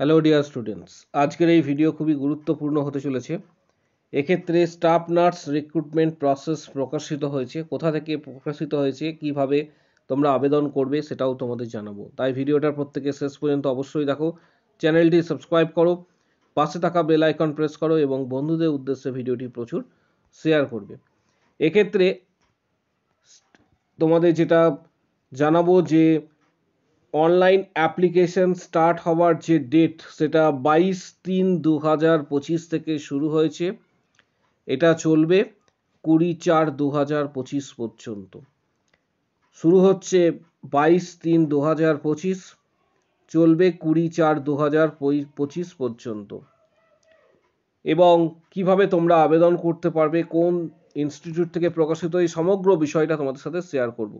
Hello dear students, আজকের এই video খুবই গুরুত্বপূর্ণ হতে চলেছে। এক্ষেত্রে স্টাফ নার্স রিক্রুটমেন্ট প্রসেস প্রকাশিত হয়েছে, কোথা থেকে প্রকাশিত হয়েছে, কিভাবে তোমরা আবেদন করবে সেটাও তোমাদের জানাবো। তাই ভিডিওটা প্রত্যেকে শেষ পর্যন্ত অবশ্যই দেখো, চ্যানেলটি সাবস্ক্রাইব করো, পাশে থাকা বেল আইকন প্রেস করো এবং বন্ধুদের উদ্দেশ্যে ভিডিওটি প্রচুর শেয়ার করবে। এক্ষেত্রে তোমাদের যেটা জানাবো যে অনলাইন অ্যাপ্লিকেশন স্টার্ট হওয়ার যে ডেট সেটা 22/3/2025 থেকে শুরু হয়েছে। এটা চলবে 20/4/2025 পর্যন্ত। শুরু হচ্ছে 22/3/2025, চলবে 20/4/2025 পর্যন্ত। এবং কিভাবে তোমরা আবেদন করতে পারবে, কোন ইনস্টিটিউট থেকে প্রকাশিত, এই সমগ্র বিষয়টা তোমাদের সাথে শেয়ার করব।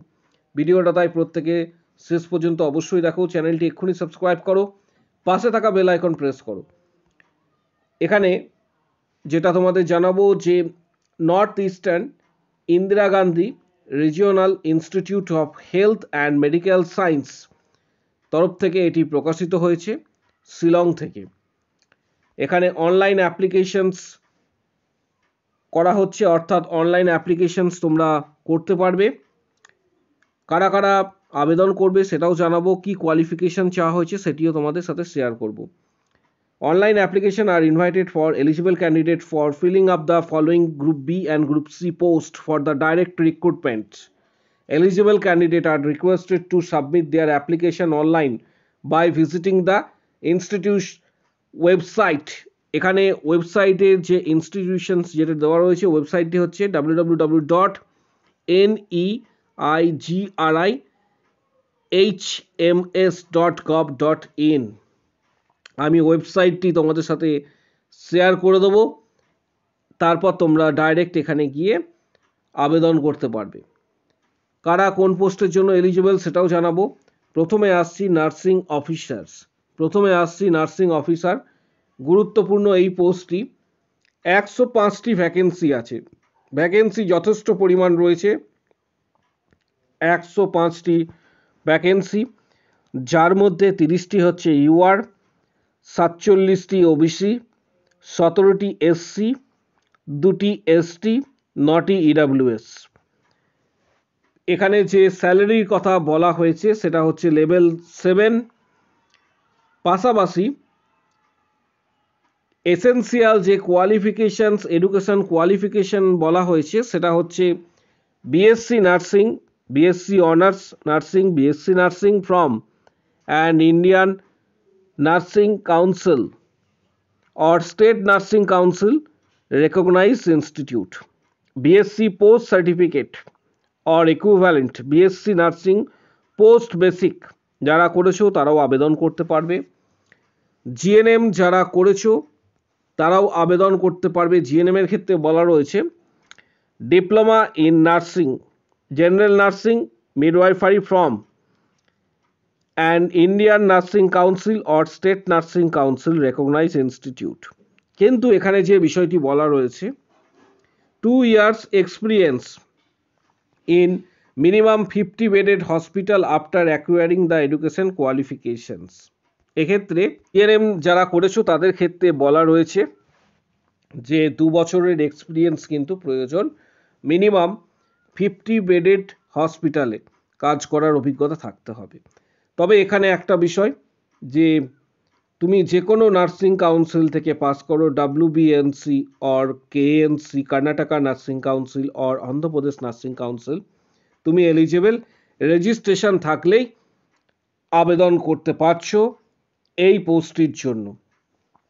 ভিডিওটা তাই প্রত্যেকে শেষ পর্যন্ত অবশ্যই দেখো, চ্যানেলটি এক্ষুনি সাবস্ক্রাইব করো, পাশে থাকা বেল আইকন প্রেস করো। এখানে যেটা তোমাদের জানাবো যে north eastern Indira Gandhi regional institute of health and medical science তরফ থেকে এটি প্রকাশিত হয়েছে শিলং থেকে। এখানে অনলাইন অ্যাপ্লিকেশনস করা হচ্ছে, অর্থাৎ অনলাইন অ্যাপ্লিকেশনস তোমরা করতে পারবে। কারা কারা আবেদন করবে সেটাও জানাবো, কি কোয়ালিফিকেশন চাওয়া হয়েছে সেটিও তোমাদের সাথে শেয়ার করব। Online application are invited for eligible candidate for filling up the following Group B and Group C post for the direct recruitment. Eligible candidate are requested to submit their application online by visiting the institute website. এখানে ওয়েবসাইটের যে institutions যেটা দেওয়া রয়েছে, ওয়েবসাইটটি হচ্ছে www.neigriHMS.gov.in। আমি ওয়েবসাইটটি তোমাদের সাথে শেয়ার করে দেবো, তারপর তোমরা ডাইরেক্ট এখানে গিয়ে আবেদন করতে পারবে। কারা কোন পোস্টের জন্য এলিজিবল সেটাও জানাবো। প্রথমে আসছি নার্সিং অফিসার। গুরুত্বপূর্ণ এই পোস্টটি। 105টি ভ্যাকেন্সি আছে, ভ্যাকেন্সি যথেষ্ট পরিমাণ রয়েছে। 105টি ভ্যাকেন্সি, যার মধ্যে 30টি হচ্ছে ইউআর, 47টি ওবিসি, 17টি এসসি, 2টি এসটি, 9টি ইডাব্লিউএস। এখানে যে স্যালারির কথা বলা হয়েছে সেটা হচ্ছে লেভেল 7। পাশাপাশি এসেনশিয়াল যে কোয়ালিফিকেশনস, এডুকেশন কোয়ালিফিকেশন বলা হয়েছে সেটা হচ্ছে BSc nursing, BSc honours nursing, BSc nursing from and Indian nursing council or state nursing council recognized institute, BSc post certificate or equivalent, BSc nursing post basic যারা করেছো তারাও আবেদন করতে পারবে। জিএনএম যারা করেছো তারাও আবেদন করতে পারবে। জিএনএম এর ক্ষেত্রে বলা রয়েছে diploma in nursing, general nursing, midwifery from and Indian Nursing Council or State Nursing Council recognized institute। কিন্তু এখানে যে বিষয়টি বলা রয়েছে 2 years experience in minimum 50 bedded hospital after acquiring the education qualifications। এক্ষেত্রে এএনএম যারা করেছো তাদের ক্ষেত্রে বলা রয়েছে যে 2 বছরের এক্সপিরিয়েন্স কিন্তু প্রয়োজন, মিনিমাম 50 বেডেড হসপিটালে কাজ করার অভিজ্ঞতা থাকতে হবে। তবে এখানে একটা বিষয় যে তুমি যে কোনো নার্সিং কাউন্সিল থেকে পাস করো, WBNC or KNC, Karnataka nursing council or Andhra Pradesh nursing council, তুমি এলিজিবল, রেজিস্ট্রেশন থাকলেই আবেদন করতে পারছো এই পোস্টটির জন্য।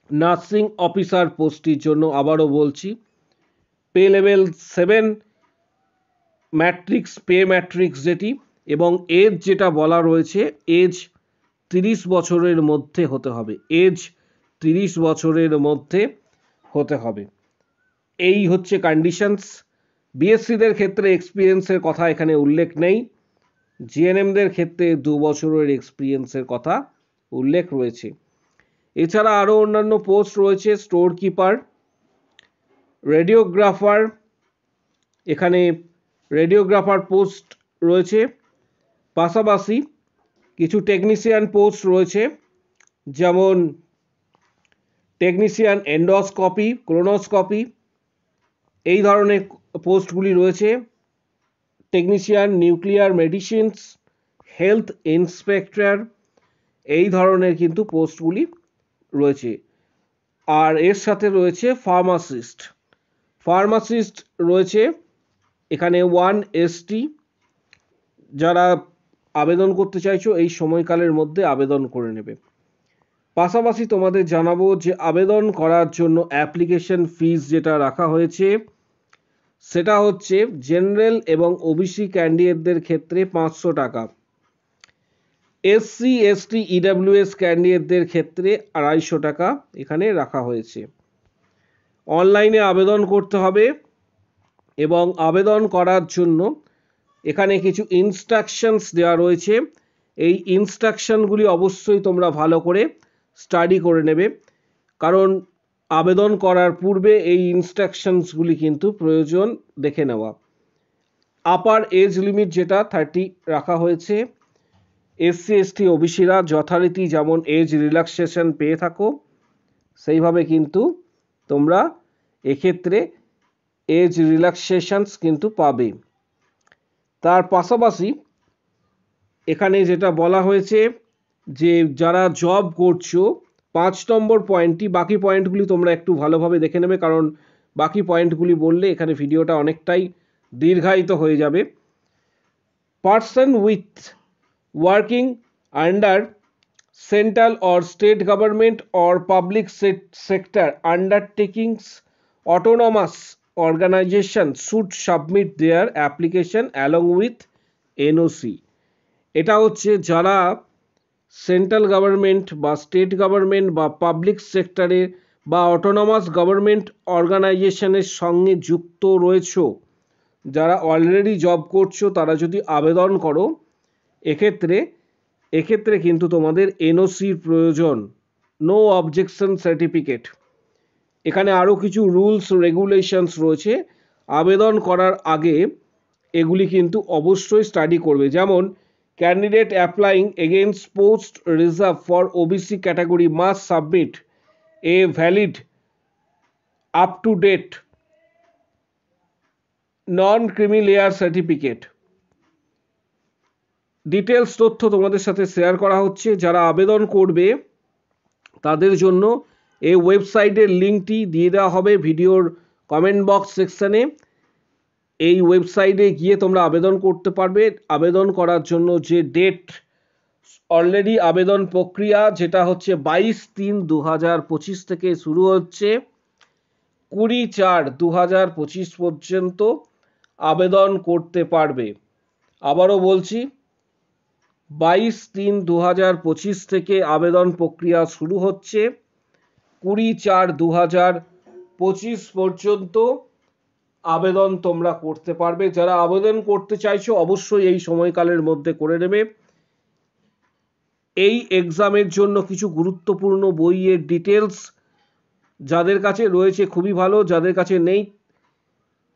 নার্সিং অফিসার পোস্টটির জন্য আবারও বলছি, pay level 7 matrix, pay matrix যেটি, এবং এজ যেটা বলা রয়েছে, এজ 30 বছরের মধ্যে হতে হবে, এজ 30 বছরের মধ্যে হতে হবে। এই হচ্ছে কন্ডিশনস। বিএসসিদের ক্ষেত্রে এক্সপিরিয়েন্সের কথা এখানে উল্লেখ নেই, জিএনএমদের ক্ষেত্রে 2 বছরের এক্সপিরিয়েন্সের কথা উল্লেখ রয়েছে। এছাড়া আরও অন্যান্য পোস্ট রয়েছে, স্টোর কিপার, রেডিওগ্রাফার, এখানে রেডিওগ্রাফার পোস্ট রয়েছে। পাশাপাশি কিছু টেকনিশিয়ান পোস্ট রয়েছে, যেমন টেকনিশিয়ান এন্ডোস্কোপি, কোলোনোস্কোপি, এই ধরনের পোস্টগুলি রয়েছে। Technician nuclear medicines, health inspector, এই ধরনের কিন্তু পোস্টগুলি রয়েছে। আর এর সাথে রয়েছে ফার্মাসিস্ট। ফার্মাসিস্ট রয়েছে এখানে 1ST। যারা আবেদন করতে চাইছো এই সময়কালের মধ্যে আবেদন করে নেবে। পাশাপাশি তোমাদের জানাবো যে আবেদন করার জন্য অ্যাপ্লিকেশন ফিস যেটা রাখা হয়েছে সেটা হচ্ছে জেনারেল এবং ওবিসি ক্যান্ডিডেটদের ক্ষেত্রে 500 টাকা, SC ST EWS ক্যান্ডিডেটদের ক্ষেত্রে 250 টাকা এখানে রাখা হয়েছে। অনলাইনে আবেদন করতে হবে এবং আবেদন করার জন্য এখানে কিছু ইনস্ট্রাকশনস দেওয়া রয়েছে। এই ইনস্ট্রাকশনগুলি অবশ্যই তোমরা ভালো করে স্টাডি করে নেবে, কারণ আবেদন করার পূর্বে এই ইনস্ট্রাকশনসগুলি কিন্তু প্রয়োজন দেখে নেওয়া। আপার এজ লিমিট যেটা 30 রাখা হয়েছে। SC ST ওবিসিরা যথারীতি যেমন এজ রিল্যাক্সেশন পেয়ে থাকো সেইভাবে কিন্তু তোমরা এক্ষেত্রে এজ রিল্যাক্সেশনস কিন্তু পাবে। তার পাশাপাশি এখানে যেটা বলা হয়েছে যে যারা জব করছো 5 নম্বর পয়েন্টটি, বাকি পয়েন্টগুলি তোমরা একটু ভালোভাবে দেখে নেবে, কারণ বাকি পয়েন্টগুলি বললে এখানে ভিডিওটা অনেকটাই দীর্ঘায়িত হয়ে যাবে। Person with working under central or state government or public sector undertakings autonomous organization should submit their application along with NOC। এটা হচ্ছে যারা সেন্ট্রাল গভর্নমেন্ট বা স্টেট গভর্নমেন্ট বা পাবলিক সেক্টরে বা অটোনমাস গভর্নমেন্ট অর্গানাইজেশনের সঙ্গে যুক্ত রয়েছো, যারা অলরেডি জব করছো, তারা যদি আবেদন করো এক্ষেত্রে কিন্তু তোমাদের NOCর প্রয়োজন, নো অবজেকশন সার্টিফিকেট। এখানে আরও কিছু রুলস রেগুলেশনস রয়েছে, আবেদন করার আগে এগুলি কিন্তু অবশ্যই স্টাডি করবে। যেমন candidate applying against post reserve for OBC category must submit a valid up to date non creamy layer certificate. Details তথ্য তোমাদের সাথে শেয়ার করা হচ্ছে। যারা আবেদন করবে তাদের জন্য এই ওয়েবসাইটের লিঙ্কটি দিয়ে দেওয়া হবে ভিডিওর কমেন্ট বক্স সেকশানে। এই ওয়েবসাইটে গিয়ে তোমরা আবেদন করতে পারবে। আবেদন করার জন্য যে ডেট, অলরেডি আবেদন প্রক্রিয়া যেটা হচ্ছে 22/3/2025 থেকে শুরু হচ্ছে, 20/4/2025 পর্যন্ত আবেদন করতে পারবে। আবারও বলছি, 22/3/2025 থেকে আবেদন প্রক্রিয়া শুরু হচ্ছে, 20/4/2025 পর্যন্ত আবেদন তোমরা করতে পারবে। যারা আবেদন করতে চাইছো অবশ্যই এই সময়কালের মধ্যে করে নেবে। এই এক্সামের জন্য কিছু গুরুত্বপূর্ণ বইয়ের ডিটেলস যাদের কাছে রয়েছে খুবই ভালো, যাদের কাছে নেই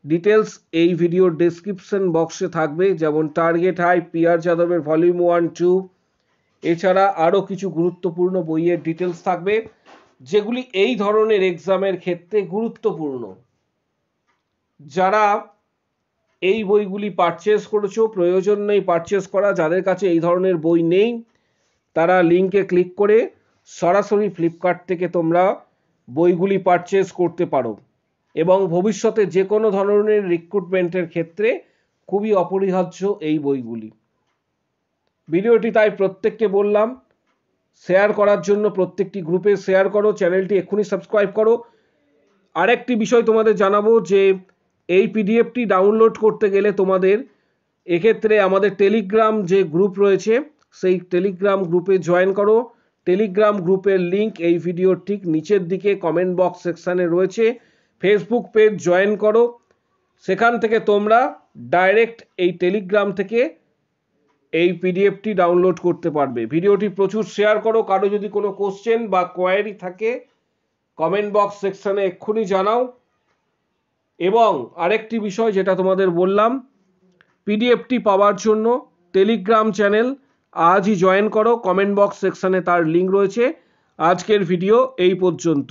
ডিটেলস এই ভিডিওর ডেসক্রিপশন বক্সে থাকবে, যেমন টার্গেট হাই, PR যাদবের ভলিউম 1-2, এছাড়া আরও কিছু গুরুত্বপূর্ণ বইয়ের ডিটেলস থাকবে যেগুলি এই ধরনের এক্সামের ক্ষেত্রে গুরুত্বপূর্ণ। যারা এই বইগুলি পারচেস করেছো, প্রয়োজন নেই পারচেস করা, যাদের কাছে এই ধরনের বই নেই তারা লিঙ্কে ক্লিক করে সরাসরি ফ্লিপকার্ট থেকে তোমরা বইগুলি পারচেস করতে পারো এবং ভবিষ্যতে যে কোনো ধরনের রিক্রুটমেন্টের ক্ষেত্রে খুবই অপরিহার্য এই বইগুলি। ভিডিওটি তাই প্রত্যেককে বললাম শেয়ার করার জন্য, প্রত্যেকটি গ্রুপে শেয়ার করো, চ্যানেলটি এক্ষুনি সাবস্ক্রাইব করো। আরেকটি বিষয় তোমাদের জানাবো যে এই পিডিএফটি ডাউনলোড করতে গেলে তোমাদের এক্ষেত্রে আমাদের টেলিগ্রাম যে গ্রুপ রয়েছে সেই টেলিগ্রাম গ্রুপে জয়েন করো। টেলিগ্রাম গ্রুপের লিঙ্ক এই ভিডিওর ঠিক নিচের দিকে কমেন্ট বক্স সেকশানে রয়েছে। ফেসবুক পেজ জয়েন করো, সেখান থেকে তোমরা ডাইরেক্ট এই টেলিগ্রাম থেকে এই পিডিএফটি ডাউনলোড করতে পারবে। ভিডিওটি প্রচুর শেয়ার করো। কারো যদি কোনো কোশ্চেন বা কোয়ারি থাকে কমেন্ট বক্স সেকশানে এক্ষুনি জানাও। এবং আরেকটি বিষয় যেটা তোমাদের বললাম, পিডিএফটি পাওয়ার জন্য টেলিগ্রাম চ্যানেল আজই জয়েন করো, কমেন্ট বক্স সেকশানে তার লিঙ্ক রয়েছে। আজকের ভিডিও এই পর্যন্ত।